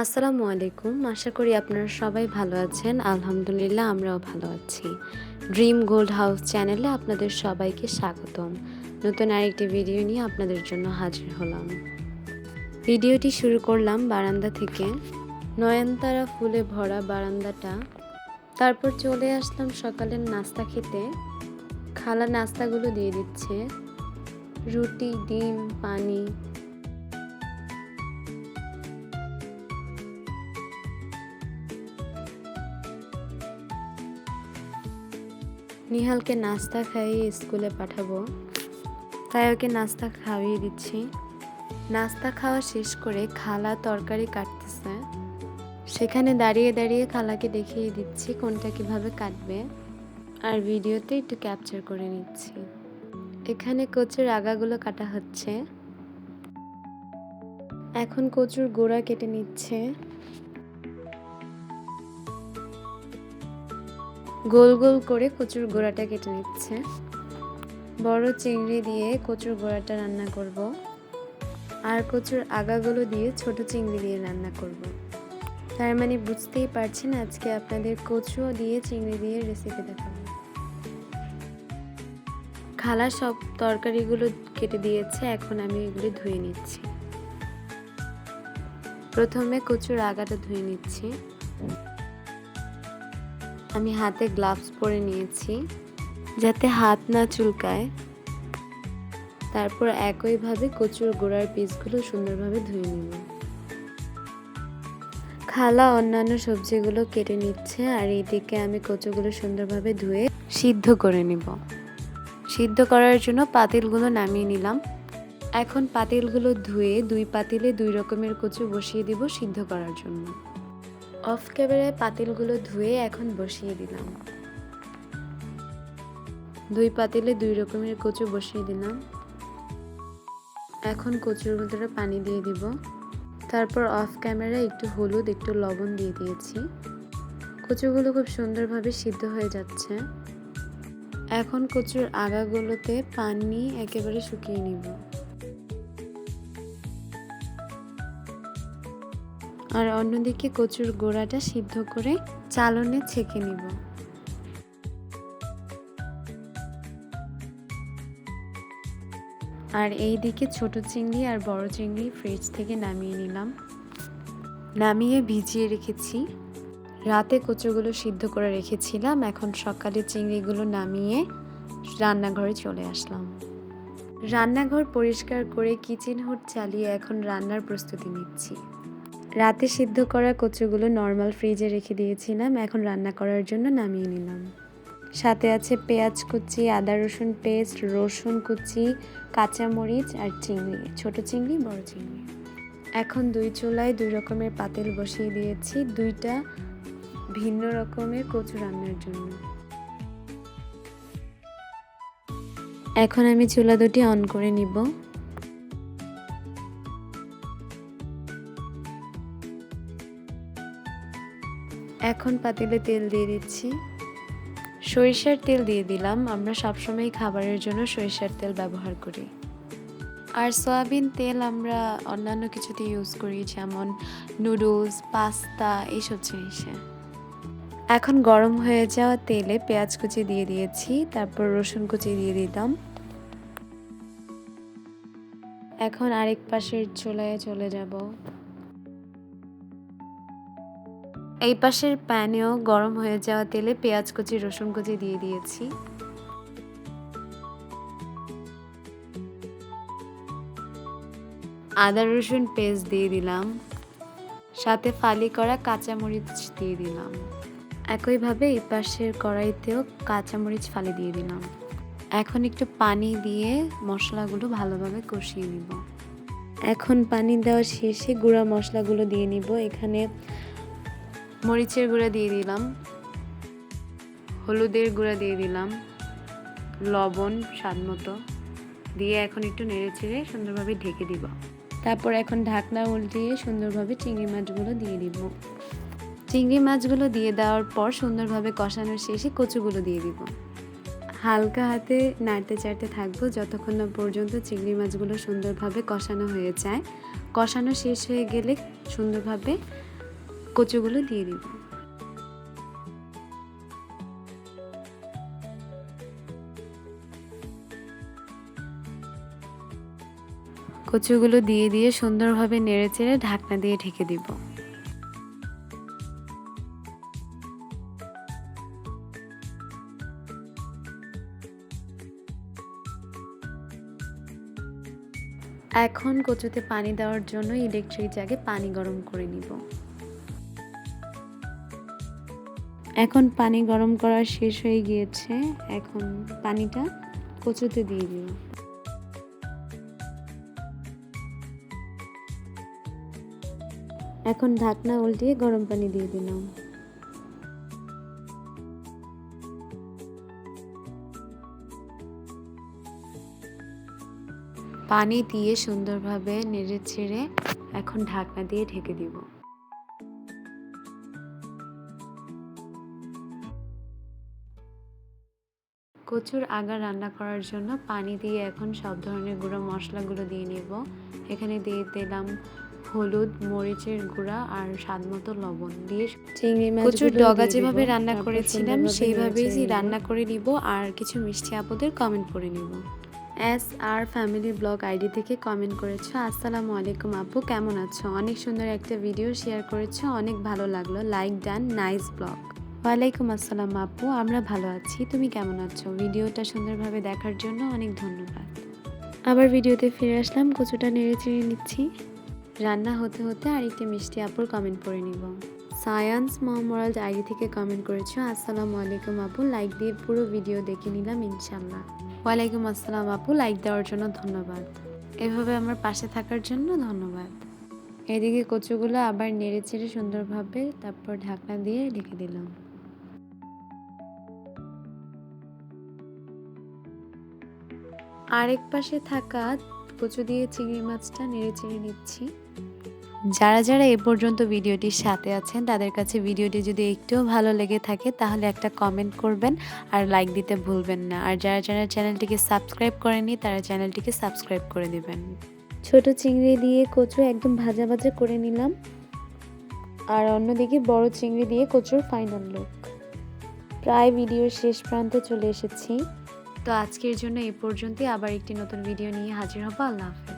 আসসালামু আলাইকুম। আশা করি আপনারা সবাই ভালো আছেন। আলহামদুলিল্লাহ আমরাও ভালো আছি। ড্রিম গোল্ড হাউস চ্যানেলে আপনাদের সবাইকে স্বাগতম। নতুন আরেকটি ভিডিও নিয়ে আপনাদের জন্য হাজির হলাম। ভিডিওটি শুরু করলাম বারান্দা থেকে। নয়নতারা ফুলে ভরা বারান্দাটা। তারপর চলে আসলাম সকালের নাস্তা খেতে। খালা নাস্তাগুলো দিয়ে দিচ্ছে। রুটি, ডিম, পানি। নিহালকে নাস্তা খাইয়ে স্কুলে পাঠাবো, তাই ওকে নাস্তা খাইয়ে দিচ্ছি। নাস্তা খাওয়া শেষ করে খালা তরকারি কাটতেছে। সেখানে দাঁড়িয়ে দাঁড়িয়ে খালাকে দেখিয়ে দিচ্ছি কোনটা কিভাবে কাটবে, আর ভিডিওতে একটু ক্যাপচার করে নিচ্ছি। এখানে কচুর আগাগুলো কাটা হচ্ছে। এখন কচুর গোড়া কেটে নিচ্ছে। গোল গোল করে কচুর গোড়াটা কেটে নিচ্ছে। বড় চিংড়ি দিয়ে কচুর গোড়াটা রান্না করব, আর কচুর আগাগুলো দিয়ে ছোট চিংড়ি দিয়ে রান্না করব। তার মানে বুঝতেই পারছেন আজকে আপনাদের কচু দিয়ে চিংড়ি দিয়ে রেসিপি দেখাবো। খালা সব তরকারিগুলো কেটে দিয়েছে, এখন আমি এগুলি ধুয়ে নিচ্ছি। প্রথমে কচুর আগাটা ধুয়ে নিচ্ছি। আমি হাতে গ্লাভস পরে নিয়েছি যাতে হাত না চুলকায়। তারপর একইভাবে কচুর গোড়ার পিসগুলো সুন্দরভাবে ধুয়ে নিব। খালা অন্যান্য সবজিগুলো কেটে নিচ্ছে, আর এইদিকে আমি কচুগুলো সুন্দরভাবে ধুয়ে সিদ্ধ করে নিব। সিদ্ধ করার জন্য পাতিলগুলো নামিয়ে নিলাম। এখন পাতিলগুলো ধুয়ে 2 পাতিলে 2 রকমের কচু বসিয়ে দিব সিদ্ধ করার জন্য। অফ ক্যামেরায় পাতিলগুলো ধুয়ে এখন বসিয়ে দিলাম। 2 পাতিলে 2 রকমের কচু বসিয়ে দিলাম। এখন কচুর ভিতরে পানি দিয়ে দিব। তারপর অফ ক্যামেরায় একটু হলুদ, একটু লবণ দিয়ে দিয়েছি। কচুগুলো খুব সুন্দরভাবে সিদ্ধ হয়ে যাচ্ছে। এখন কচুর আগাগুলোতে পানি একেবারে শুকিয়ে নিব, আর অন্যদিকে কচুর গোড়াটা সিদ্ধ করে চালনে ছেঁকে নিব। আর এই দিকে ছোট চিংড়ি আর বড় চিংড়ি ফ্রিজ থেকে নামিয়ে নিলাম। নামিয়ে ভিজিয়ে রেখেছি। রাতে কচুগুলো সিদ্ধ করে রেখেছিলাম। এখন সকালে চিংড়িগুলো নামিয়ে রান্নাঘরে চলে আসলাম। রান্নাঘর পরিষ্কার করে কিচেন হুড চালিয়ে এখন রান্নার প্রস্তুতি নিচ্ছি। রাতে সিদ্ধ করা কচুগুলো নর্মাল ফ্রিজে রেখে দিয়েছিলাম, এখন রান্না করার জন্য নামিয়ে নিলাম। সাথে আছে পেঁয়াজ কুচি, আদা রসুন পেস্ট, রসুন কুচি, কাঁচামরিচ আর চিংড়ি, ছোট চিংড়ি, বড় চিংড়ি। এখন 2 চুলায় 2 রকমের পাতিল বসিয়ে দিয়েছি 2টা ভিন্ন রকমের কচু রান্নার জন্য। এখন আমি চুলা দুটি অন করে নিব। এখন পাতিলে তেল দিয়ে দিচ্ছি। সরিষার তেল দিয়ে দিলাম। আমরা সবসময় খাবারের জন্য সরিষার তেল ব্যবহার করি। আর সয়াবিন তেল আমরা অন্যান্য কিছুতে ইউজ করি, যেমন নুডলস, পাস্তা, এইসব জিনিসে। এখন গরম হয়ে যাওয়া তেলে পেঁয়াজ কুচি দিয়ে দিয়েছি, তারপর রসুন কুচি দিয়ে দিলাম। এখন আরেক পাশের চুলায় চলে যাব। এই পাশের প্যানেও গরম হয়ে যাওয়া তেলে পেঁয়াজ কুচি, রসুন কুচি দিয়ে দিয়েছি। আদা রসুন পেস্ট দিয়ে দিলাম। সাথে ফালি করা কাঁচামরিচ দিয়ে দিলাম। একইভাবে এই পাশের কড়াইতেও কাঁচামরিচ ফালি দিয়ে দিলাম। এখন একটু পানি দিয়ে মশলাগুলো ভালোভাবে কষিয়ে নিব। এখন পানি দেওয়া শেষে গুঁড়া মশলাগুলো দিয়ে নিব। এখানে মরিচের গুঁড়া দিয়ে দিলাম, হলুদের গুঁড়া দিয়ে দিলাম, লবণ স্বাদ মতো দিয়ে এখন একটু নেড়ে চেড়ে সুন্দরভাবে ঢেকে দিব। তারপর এখন ঢাকনা উল্টিয়ে সুন্দরভাবে চিংড়ি মাছগুলো দিয়ে দিব। চিংড়ি মাছগুলো দিয়ে দেওয়ার পর সুন্দরভাবে কষানোর শেষে কচুগুলো দিয়ে দিব। হালকা হাতে নাড়তে চাড়তে থাকবো যতক্ষণ না পর্যন্ত চিংড়ি মাছগুলো সুন্দরভাবে কষানো হয়ে যায়। কষানো শেষ হয়ে গেলে সুন্দরভাবে কচুগুলো দিয়ে দিব। কচুগুলো দিয়ে সুন্দরভাবে নেড়েচেড়ে ঢাকনা দিয়ে ঢেকে দিব। এখন কচুতে পানি দেওয়ার জন্য ইলেকট্রিক জাগে পানি গরম করে নিব। এখন পানি গরম করা শেষ হয়ে গিয়েছে। এখন পানিটা কচুতে দিয়ে দিব। এখন ঢাকনা উল্টিয়ে গরম পানি দিয়ে দিলাম। পানি দিয়ে সুন্দরভাবে নেড়ে ছেড়ে এখন ঢাকনা দিয়ে ঢেকে দিব। কচুর আগা রান্না করার জন্য পানি দিয়ে এখন সব ধরনের গুঁড়ো মশলাগুলো দিয়ে নেব। এখানে দিয়ে দিলাম হলুদ, মরিচের গুঁড়া আর স্বাদমতো লবণ দিয়ে চিংড়ি মাছ, কচুর ডগা যেভাবে রান্না করেছিলাম সেইভাবেই রান্না করে নিব। আর কিছু মিষ্টি আপুদের কমেন্ট করে নিব। SR ফ্যামিলি ব্লগ আইডি থেকে কমেন্ট করেছো, আসসালামু আলাইকুম আপু, কেমন আছো? অনেক সুন্দর একটা ভিডিও শেয়ার করেছো, অনেক ভালো লাগলো, লাইক ডান, নাইস ব্লগ। ওয়ালাইকুম আসসালাম আপু, আমরা ভালো আছি, তুমি কেমন আছো? ভিডিওটা সুন্দরভাবে দেখার জন্য অনেক ধন্যবাদ। আবার ভিডিওতে ফিরে আসলাম। কচুটা নেড়ে চেড়ে নিচ্ছি। রান্না হতে হতে আরেকটি মিষ্টি আপুর কমেন্ট পড়ে নিব। সায়েন্স মোহাম্মদ আইডি থেকে কমেন্ট করেছো, আসসালামু আলাইকুম আপু, লাইক দিয়ে পুরো ভিডিও দেখে নিলাম ইনশাল্লাহ। ওয়ালাইকুম আসসালাম আপু, লাইক দেওয়ার জন্য ধন্যবাদ। এভাবে আমার পাশে থাকার জন্য ধন্যবাদ। এদিকে কচুগুলো আবার নেড়ে চেড়ে সুন্দরভাবে তারপর ঢাকনা দিয়ে ঢেকে দিলাম। আরেক পাশে থাকা কচু দিয়ে চিংড়ি মাছটা নেড়ে চেড়ে নিচ্ছি। যারা যারা এ পর্যন্ত ভিডিওটির সাথে আছেন তাদের কাছে ভিডিওটি যদি একটুও ভালো লেগে থাকে তাহলে একটা কমেন্ট করবেন আর লাইক দিতে ভুলবেন না। আর যারা যারা চ্যানেলটিকে সাবস্ক্রাইব করেনি তারা চ্যানেলটিকে সাবস্ক্রাইব করে দিবেন। ছোট চিংড়ি দিয়ে কচু একদম ভাজা ভাজা করে নিলাম। আর অন্যদিকে বড় চিংড়ি দিয়ে কচুর ফাইনাল লুক। প্রায় ভিডিওর শেষ প্রান্তে চলে এসেছি। তো আজকের জন্য এই পর্যন্তই। আবার একটি নতুন ভিডিও নিয়ে হাজির হব। আল্লাহ হাফেজ।